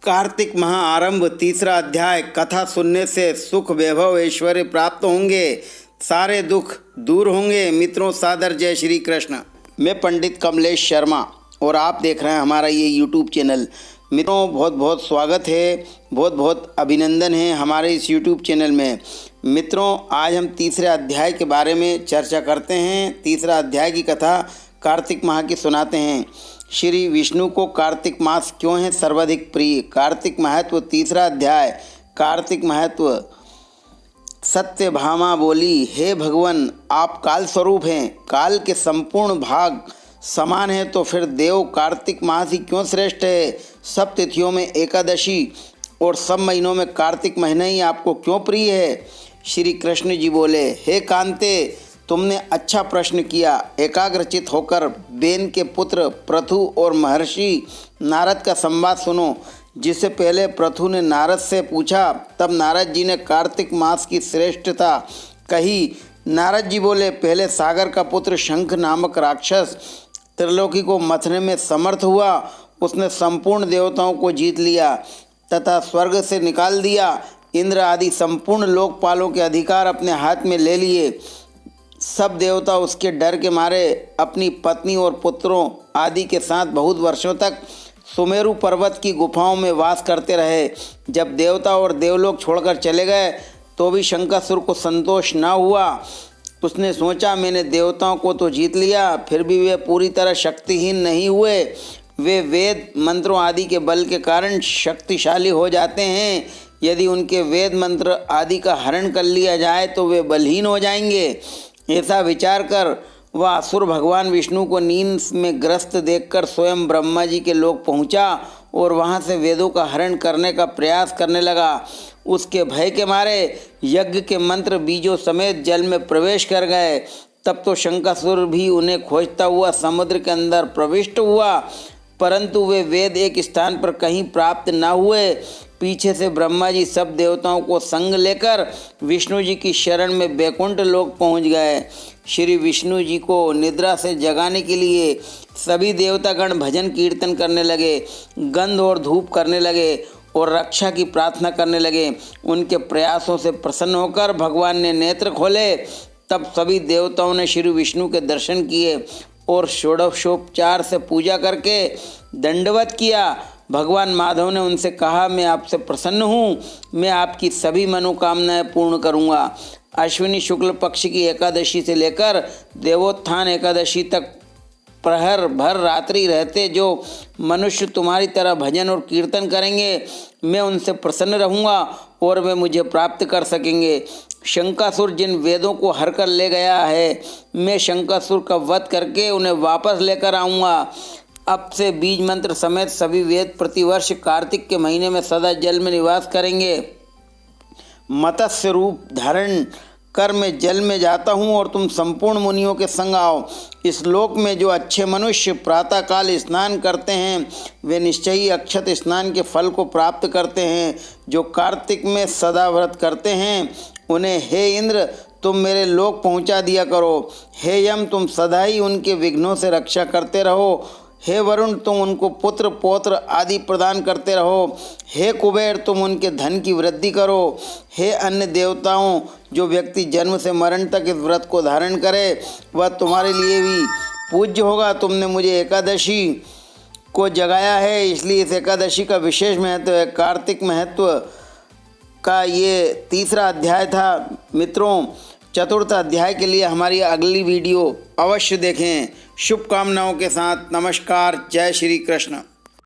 कार्तिक महा आरंभ तीसरा अध्याय। कथा सुनने से सुख वैभव ऐश्वर्य प्राप्त होंगे, सारे दुख दूर होंगे। मित्रों सादर जय श्री कृष्ण। मैं पंडित कमलेश शर्मा और आप देख रहे हैं हमारा ये यूट्यूब चैनल। मित्रों बहुत बहुत स्वागत है, बहुत बहुत अभिनंदन है हमारे इस यूट्यूब चैनल में। मित्रों आज हम तीसरे अध्याय के बारे में चर्चा करते हैं। तीसरा अध्याय की कथा कार्तिक माह की सुनाते हैं। श्री विष्णु को कार्तिक मास क्यों है सर्वाधिक प्रिय। कार्तिक महत्व तीसरा अध्याय। कार्तिक महत्व। सत्यभामा बोली, हे भगवान आप काल स्वरूप हैं, काल के संपूर्ण भाग समान है, तो फिर देव कार्तिक मास ही क्यों श्रेष्ठ है। सब तिथियों में एकादशी और सब महीनों में कार्तिक महीना ही आपको क्यों प्रिय है। श्री कृष्ण जी बोले, हे कांते तुमने अच्छा प्रश्न किया। एकाग्रचित होकर बेन के पुत्र पृथु और महर्षि नारद का संवाद सुनो। जिससे पहले पृथु ने नारद से पूछा, तब नारद जी ने कार्तिक मास की श्रेष्ठता कही। नारद जी बोले, पहले सागर का पुत्र शंख नामक राक्षस त्रिलोकी को मथने में समर्थ हुआ। उसने संपूर्ण देवताओं को जीत लिया तथा स्वर्ग से निकाल दिया। इंद्र आदि संपूर्ण लोकपालों के अधिकार अपने हाथ में ले लिए। सब देवता उसके डर के मारे अपनी पत्नी और पुत्रों आदि के साथ बहुत वर्षों तक सुमेरु पर्वत की गुफाओं में वास करते रहे। जब देवता और देवलोक छोड़कर चले गए तो भी शंकासुर को संतोष न हुआ। उसने सोचा, मैंने देवताओं को तो जीत लिया, फिर भी वे पूरी तरह शक्तिहीन नहीं हुए। वे वेद मंत्रों आदि के बल के कारण शक्तिशाली हो जाते हैं। यदि उनके वेद मंत्र आदि का हरण कर लिया जाए तो वे बलहीन हो जाएंगे। ऐसा विचार कर वह असुर भगवान विष्णु को नींद में ग्रस्त देखकर स्वयं ब्रह्मा जी के लोक पहुंचा और वहां से वेदों का हरण करने का प्रयास करने लगा। उसके भय के मारे यज्ञ के मंत्र बीजों समेत जल में प्रवेश कर गए। तब तो शंकासुर भी उन्हें खोजता हुआ समुद्र के अंदर प्रविष्ट हुआ, परंतु वे वेद एक स्थान पर कहीं प्राप्त न हुए। पीछे से ब्रह्मा जी सब देवताओं को संग लेकर विष्णु जी की शरण में बैकुंठ लोक पहुंच गए। श्री विष्णु जी को निद्रा से जगाने के लिए सभी देवतागण भजन कीर्तन करने लगे, गंध और धूप करने लगे और रक्षा की प्रार्थना करने लगे। उनके प्रयासों से प्रसन्न होकर भगवान ने नेत्र खोले। तब सभी देवताओं ने श्री विष्णु के दर्शन किए और षोडशोपचार से पूजा करके दंडवत किया। भगवान माधव ने उनसे कहा, मैं आपसे प्रसन्न हूँ, मैं आपकी सभी मनोकामनाएं पूर्ण करूँगा। अश्विनी शुक्ल पक्ष की एकादशी से लेकर देवोत्थान एकादशी तक प्रहर भर रात्रि रहते जो मनुष्य तुम्हारी तरह भजन और कीर्तन करेंगे, मैं उनसे प्रसन्न रहूँगा और वे मुझे प्राप्त कर सकेंगे। शंकासुर जिन वेदों को हर कर ले गया है, मैं शंकासुर का वध करके उन्हें वापस लेकर आऊँगा। अब से बीज मंत्र समेत सभी वेद प्रतिवर्ष कार्तिक के महीने में सदा जल में निवास करेंगे। मत्स्य रूप धारण कर मैं जल में जाता हूँ और तुम संपूर्ण मुनियों के संग आओ। इस लोक में जो अच्छे मनुष्य प्रातःकाल स्नान करते हैं वे निश्चय ही अक्षत स्नान के फल को प्राप्त करते हैं। जो कार्तिक में सदा व्रत करते हैं उन्हें हे इंद्र तुम मेरे लोक पहुँचा दिया करो। हे यम तुम सदा ही उनके विघ्नों से रक्षा करते रहो। हे वरुण तुम उनको पुत्र पौत्र आदि प्रदान करते रहो। हे कुबेर तुम उनके धन की वृद्धि करो। हे अन्य देवताओं, जो व्यक्ति जन्म से मरण तक इस व्रत को धारण करे वह तुम्हारे लिए भी पूज्य होगा। तुमने मुझे एकादशी को जगाया है, इसलिए इस एकादशी का विशेष महत्व है। कार्तिक महत्व का ये तीसरा अध्याय था। मित्रों चतुर्थ अध्याय के लिए हमारी अगली वीडियो अवश्य देखें। शुभकामनाओं के साथ नमस्कार, जय श्री कृष्ण।